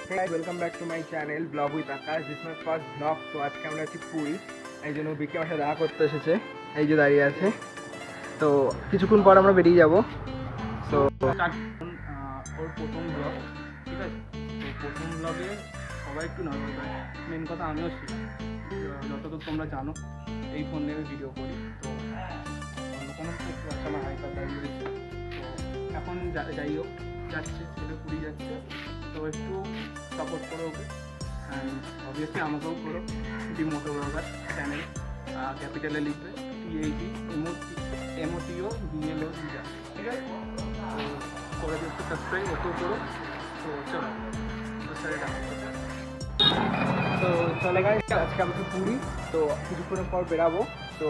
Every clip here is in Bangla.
Welcome back to my channel blog with Akash. This my first blog. তো আজকে আমরা আছি পুরী, এই জন্য বিকে আমার সাথে দেখা করতে এসেছে, এই যে দাঁড়িয়ে আছে। তো কিছুক্ষণ পর আমরা বেরিয়ে যাবো। তো ওর প্রথম ব্লগ, ঠিক আছে। তো প্রথম ব্লগে সবাই একটু নার্ভাস হয়, মেন কথা আমিও ছিলাম। যতদূর তোমরা জানো এই ফোন দিয়ে ভিডিও করি, তো অন্য কোনো একটু আমার হাইপার দাঁড়িয়ে রয়েছে। তো এখন যাই হোক যাচ্ছে, ছেলে পুরী যাচ্ছে, তো একটু সাপোর্ট করো ওকে, অ্যান্ড অবভিয়াসলি আমাকেও করো। ডি মোটো ব্লগার চ্যানেল, ক্যাপিটালে লিখবে TAT MOTO BLO, ঠিক আছে। তো করে একটু সাবস্ক্রাইব ওকেও করো। তো চলো তো চলে গাইস, আজকে আমরা পুরী, তো কিছুক্ষণের পর বেরাবো। তো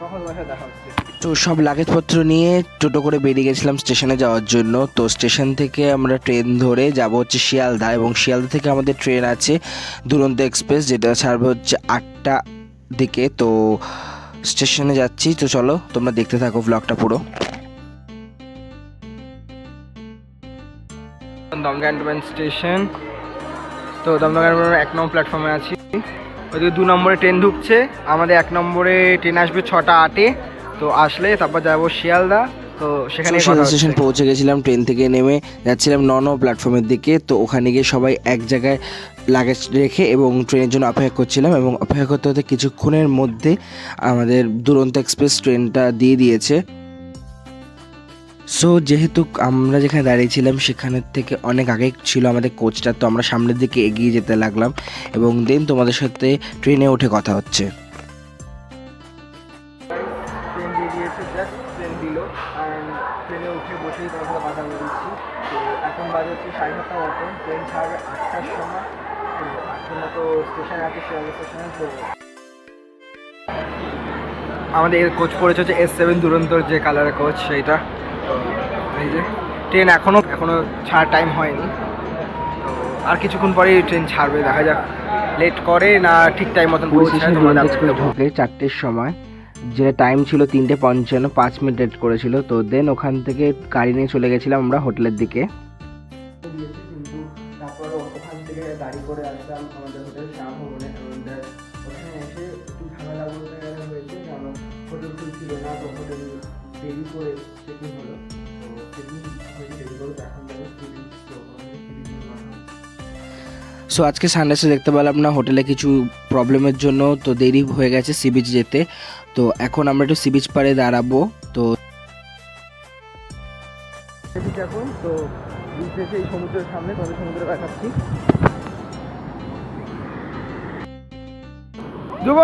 তখন তোমার সাথে দেখা হচ্ছে। তো সব লাগেজপত্র নিয়ে টোটো করে বেরিয়ে গেছিলাম স্টেশনে যাওয়ার জন্য। তো স্টেশন থেকে আমরা ট্রেন ধরে যাব হচ্ছে শিয়ালদা, এবং শিয়ালদা থেকে আমাদের ট্রেন আছে দুরন্ত এক্সপ্রেস, যেটা ছাড়বে হচ্ছে 8টা দিকে। তো স্টেশনে যাচ্ছি, তো চলো তোমরা দেখতে থাকো ব্লগটা পুরো। Dum Dum cantonment station. তো দমদম ক্যান্টনমেন্ট 1 নম্বর প্ল্যাটফর্মে আছি। ওইদিকে 2 নম্বরে ট্রেন ঢুকছে, আমাদের 1 নম্বরে ট্রেন আসবে 6টা 8-এ। তো আসলে তারপর যাবো শিয়ালদা। তো সেখানে শিয়ালদা স্টেশন পৌঁছে গেছিলাম, ট্রেন থেকে নেমে যাচ্ছিলাম 9 নম্বর প্ল্যাটফর্মের দিকে। তো ওখানে গিয়ে সবাই এক জায়গায় লাগেজ রেখে এবং ট্রেনের জন্য অপেক্ষা করছিলাম, এবং অপেক্ষা করতে হতে কিছুক্ষণের মধ্যে আমাদের দুরন্ত এক্সপ্রেস ট্রেনটা দিয়ে দিয়েছে। সো যেহেতু আমরা যেখানে দাঁড়িয়েছিলাম সেখানের থেকে অনেক আগে ছিল আমাদের কোচটা, তো আমরা সামনের দিকে এগিয়ে যেতে লাগলাম, এবং দেন তোমাদের সাথে ট্রেনে উঠে কথা হচ্ছে। ট্রেন দিয়ে দিয়েছে, জাস্ট ট্রেন দিল, অ্যান্ড ট্রেনে উঠে বসেই তোমার সাথে কথা বলছি। তো এখন বাজে হচ্ছে 7:30 মতো, ট্রেন ছাড়বে 8টার সময়। তো 8টার মতো স্টেশনে আছে, শিয়ালদা স্টেশনে। তো আমাদের কোচ পড়েছে হচ্ছে S7 দুরন্তর, যে কালারের কোচ সেইটা। তো এই যে ট্রেন এখনও ছাড়ার টাইম হয়নি, তো আর কিছুক্ষণ পরেই ট্রেন ছাড়বে, দেখা যাক লেট করে না ঠিক টাইম মতন পৌঁছায়। ঢোকে 4টের সময়, যেটা টাইম ছিল 3:55, 5 মিনিট লেট করেছিল। তো দেন ওখান থেকে গাড়ি নিয়ে চলে গেছিলাম আমরা হোটেলের দিকে। কিন্তু তারপর ওখান থেকে গাড়ি করে আসলাম আমাদের হোটেল শ্যামভবনে। আমাদের ওখানে এসে একটু ঝামেলা বলতে গেলে হয়েছে, কারণ হোটেল খুলছিল না, তো হোটেল দেরি করে চেকিং হলো। তো চেকিং হয়েছে দেরি করে, তো এখন যাবো পুরী। তো সো আজকে সানডেসে দেখতে পেলাম না হোটেলে কিছু প্রবলেমের জন্য, তো দেরি হয়ে গেছে সি বিচ যেতে। তো এখন আমরা একটু সি বিচ পাড়ে দাঁড়াবো। তো এখন তো বিচ এসে এই সমুদ্রের সামনে তোমাদের সমুদ্রে দেখাচ্ছি। ধ্রুব,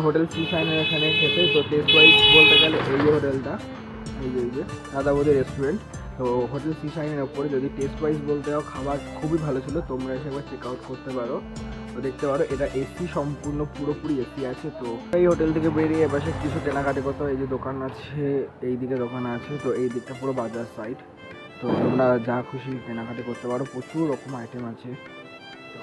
হোটেল সি শাইনের এখানে খেতে। তো টেস্ট ওয়াইজ বলতে গেলে এই যে হোটেলটা, এই যে দাদাবুদের রেস্টুরেন্ট। তো হোটেল সি শাইনের ওপরে যদি টেস্ট ওয়াইজ বলতে যাও, খাবার খুবই ভালো ছিল, তোমরা এসে একবার চেক আউট করতে পারো। তো দেখতে পারো এটা এসি, সম্পূর্ণ পুরোপুরি এসি আছে। তো এই হোটেল থেকে বেরিয়ে এপাশে কিছু কেনাকাটি করতে হয়, এই যে দোকান আছে, এই দিকে দোকান আছে। তো এই দিকটা পুরো বাজার সাইড, তো তোমরা যা খুশি কেনাকাটি করতে পারো, প্রচুর রকম আইটেম আছে। তো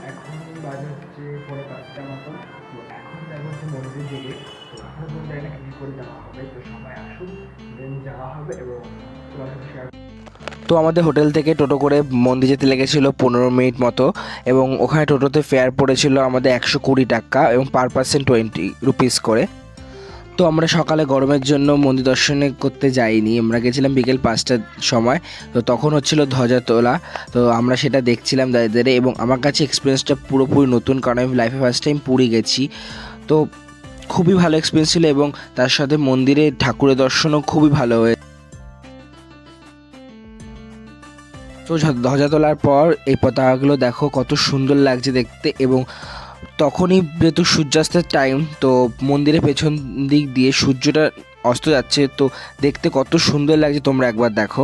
এখন বাজে হচ্ছে 5:30 মতো। তো এখন যাবো হচ্ছে মন্দির দিকে। তো এখন কোন জায়গায় কী করে যাওয়া হবে, তো সবাই আসুন, দেন যাওয়া হবে এবং তোমার সাথে শেয়ার। তো আমাদের হোটেল থেকে টোটো করে মন্দির যেতে লেগেছিলো 15 মিনিট মতো, এবং ওখানে টোটোতে ফেয়ার পড়েছিল আমাদের 120 টাকা, এবং পার পার্সন 20 রুপিস করে। তো আমরা সকালে গরমের জন্য মন্দির দর্শনে করতে যাইনি, আমরা গেছিলাম বিকেল 5টার সময়। তো তখন হচ্ছিল ধ্বজা তোলা, তো আমরা সেটা দেখছিলাম দাঁড়িয়ে দাঁড়িয়ে, এবং আমার কাছে এক্সপিরিয়েন্সটা পুরোপুরি নতুন, কারণ আমি লাইফে ফার্স্ট টাইম পুরী গেছি। তো খুবই ভালো এক্সপিরিয়েন্স ছিল, এবং তার সাথে মন্দিরে ঠাকুরের দর্শনও খুবই ভালো হয়েছে। তো ধ্বজা তোলার পর এই পতাকাগুলো দেখো কত সুন্দর লাগছে দেখতে, এবং তখনই যেহেতু সূর্যাস্তের টাইম, তো মন্দিরের পেছন দিক দিয়ে সূর্যটা অস্ত যাচ্ছে, তো দেখতে কত সুন্দর লাগছে, তোমরা একবার দেখো।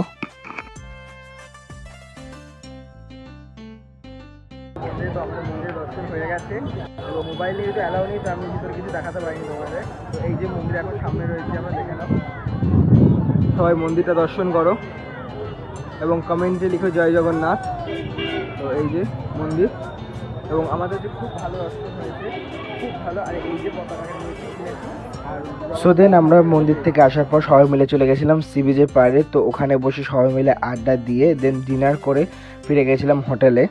সবাই মন্দিরটা দর্শন করো এবং কমেন্টে লিখো জয় জগন্নাথ। তো এই যে মন্দির, এবং আমাদের যে খুব ভালো দর্শন হয়েছে, খুব ভালো। আর এই যে পতাকাটা নিয়েছি আর সো দেন আমরা মন্দির থেকে আসার পর সবাই মিলে চলে গেছিলাম সি বিচের পাড়ে। তো ওখানে বসে সবাই মিলে আড্ডা দিয়ে দেন ডিনার করে ফিরে গেছিলাম হোটেলে।